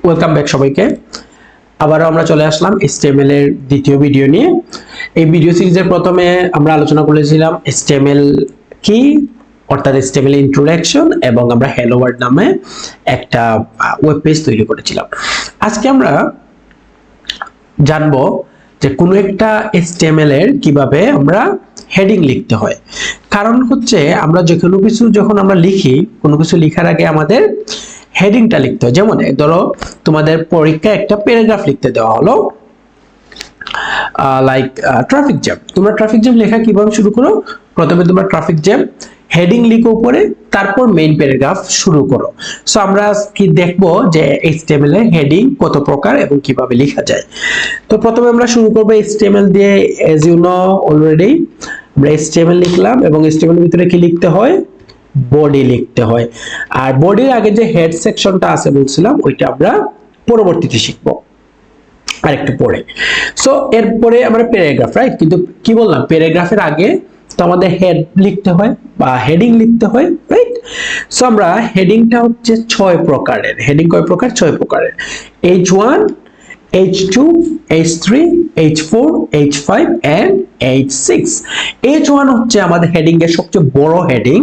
Welcome back সবাইকে। আবারও আমরা চলে আসলাম HTML এর দ্বিতীয় ভিডিও নিয়ে। এই ভিডিও সিরিজের প্রথমে আমরা আলোচনা করেছিলাম HTML কি, অর্থাৎ HTML ইন্ট্রোডাকশন, এবং আমরা হ্যালো ওয়ার্ল্ড নামে একটা ওয়েব পেজ তৈরি করেছিলাম। আজকে আমরা জানবো যে কোনো একটা HTML এর কিভাবে আমরা হেডিং লিখতে হয়। কারণ হচ্ছে আমরা যখন আমরা লিখি, কোনো কিছু লেখার আগে আমাদের হেডিংটা লিখতে হয়। যেমন ধরো তোমাদের পরীক্ষায় একটা প্যারাগ্রাফ লিখতে দেওয়া হলো, লাইক ট্রাফিক জ্যাম। তোমরা ট্রাফিক জ্যাম লেখা কিভাবে শুরু করো? প্রথমে তোমরা ট্রাফিক জ্যাম হেডিং লিখো উপরে, তারপর মেইন প্যারাগ্রাফ শুরু করো। সো আমরা কি দেখবো যে HTML এর হেডিং কত প্রকার এবং কিভাবে লেখা যায়। তো প্রথমে আমরা শুরু করবো HTML দিয়ে। এজ ইউ নো অলরেডি আমরা HTML লিখলাম, এবং HTML এর ভিতরে কি লিখতে হয়? বডি লিখতে হয়। আর বডির আগে যে হেড সেকশনটা আছে বলছিলাম, ওইটা আমরা পরবর্তীতে শিখবো আরেকটু পরে। সো এরপরে আমরা প্যারাগ্রাফ, রাইট? কিন্তু কি বললাম, প্যারাগ্রাফের আগে তো আমাদের হেড লিখতে হয় বা হেডিং লিখতে হয়, রাইট? সো আমরা হেডিংটা হচ্ছে 6 প্রকারের। হেডিং কয় প্রকার? 6 প্রকারের। H1, H2, H3, H4, H5 and H6। H1 হচ্ছে আমাদের হেডিং এর সবচেয়ে বড় হেডিং,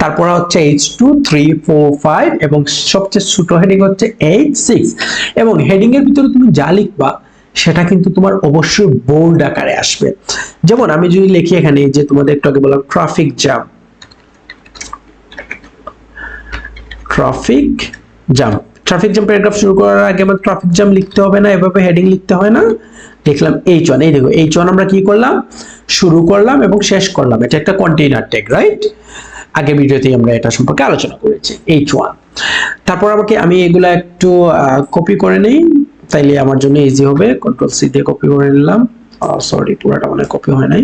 তারপর হচ্ছে H2, 3, 4, 5 এবং সবচেয়ে ছোট হেডিং হচ্ছে H6। এবং হেডিং এর ভিতরে তুমি যা লিখবা সেটা কিন্তু তোমার অবশ্যই বোল্ড আকারে আসবে। যেমন আমি যদি লিখি এখানে, যে তোমাদের একটু আগে বললাম traffic jam, traffic jam. Traffic jam paragraph শুরু করার আগে আমার ট্রাফিক জ্যাম লিখতে হবে না, এভাবে হেডিং লিখতে হয় না। লিখলাম H1। এই দেখো H1 আমরা কি করলাম? শুরু করলাম এবং শেষ করলাম। এটা একটা কন্টেইনার ট্যাগ, রাইট? আগে ভিডিওতেই আমরা এটা সম্পর্কে আলোচনা করেছি, H1। তারপর আমি এগুলা একটু কপি করে নেই, তাইলে আমার জন্য ইজি হবে। কন্ট্রোল সি দিয়ে কপি করে নিলাম। সরি, পুরোটা মানে কপি হয় নাই।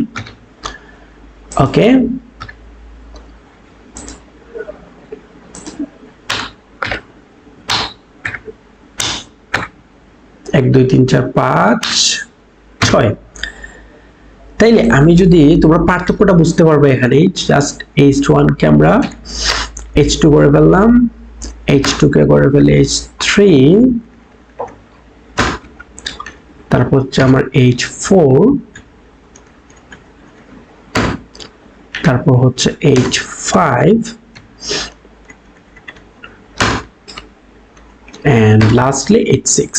ওকে, 1 2 3 4 5 6। তাইলে আমি যদি, তোমরা পার্থক্যটা বুঝতে পারবে এখানে। জাস্ট H1 কে আমরা H2 করে ফেললাম, H2 কে করে ফেলে H3, তারপর হচ্ছে আমার H4, তারপর হচ্ছে H5 and lastly H6।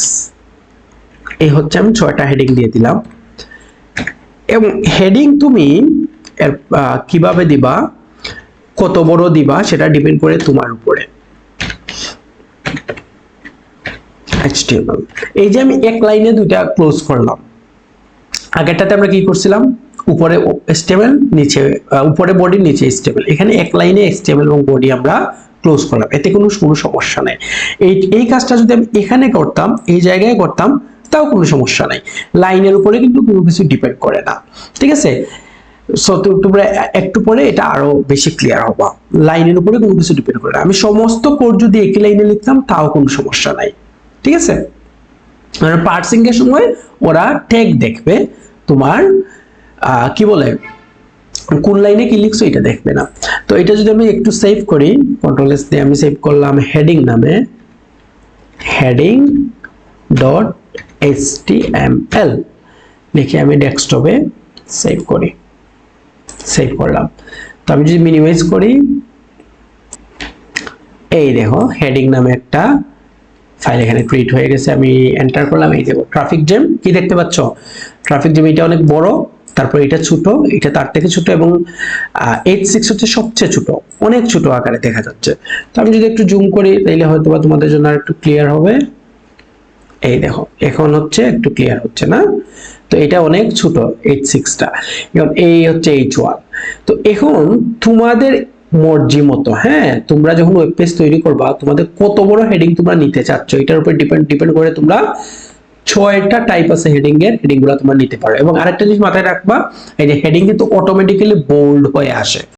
এই হচ্ছে আমি 6টা হেডিং দিয়ে দিলাম। এবং হেডিং তুমি কিভাবে দিবা, কত বড় দিবা, সেটা ডিপেন্ড করে তোমার উপরে। HTML, এই যে আমি এক লাইনে দুইটা ক্লোজ করলাম। আগেরটাতে আমরা কি করছিলাম? উপরে HTML, নিচে উপরে বডি, নিচে HTML। এখানে এক লাইনে HTML এবং বডি আমরা ক্লোজ করলাম, এতে কোনো সমস্যা নাই। এই কাজটা যদি আমি এখানে করতাম, এই জায়গায় করতাম, তাও কোনো সমস্যা নাই। লাইনের উপরে কিন্তু কোনো কিছু ডিপেন্ড করে না, ঠিক আছে? সো তোমরা একটু পরে এটা আরো বেশি ক্লিয়ার হবে। লাইনের উপরে কোনো কিছু ডিপেন্ড করে না। আমি সমস্ত কোড যদি একই লাইনে লিখতাম, তাও কোনো সমস্যা নাই, ঠিক আছে? মানে পার্সিং এর সময় ওরা ট্যাগ দেখবে, তোমার কি বলে, কোন লাইনে কি লিখছো এটা দেখবে না। তো এটা যদি আমি একটু সেভ করি, কন্ট্রোল এস দিয়ে আমি সেভ করলাম হেডিং নামে, হেডিং ডট HTML লিখে আমি ডেস্কটপে সেভ করি, সেভ করলাম। তো আমি যদি মিনিমাইজ করি, এই দেখো হেডিং নামে একটা ফাইল এখানে ক্রিয়েট হয়ে গেছে। আমি এন্টার করলাম, এই দেখো ট্রাফিক জ্যাম। কি দেখতে পাচ্ছ? Traffic jam. এটা অনেক বড়, তারপর এটা ছোট, এটা তার থেকে ছোট, এবং H6 হচ্ছে সবচেয়ে ছোট, অনেক ছোট আকারে দেখা যাচ্ছে। তো আমি যদি একটু জুম করি, তাইলে হয়তো বা তোমাদের জন্য আর একটু ক্লিয়ার হবে। এই দেখো এখন হচ্ছে একটু ক্লিয়ার হচ্ছে না? তো এটা অনেক ছোট H6টা, এবং এই হচ্ছে H1। তো এখন তোমাদের মর্জি মতো, হ্যাঁ, তোমরা যখন ওয়েব পেজ তৈরি করবা, তোমাদের কত বড় হেডিং তোমরা নিতে চাচ্ছ এটার উপর ডিপেন্ড করে তোমরা 6টা টাইপ আছে হেডিং এর, হেডিং গুলো তোমরা নিতে পারো। এবং আরেকটা জিনিস মাথায় রাখবা, এই যে হেডিং কিন্তু অটোমেটিক্যালি বোল্ড হয়ে আসে।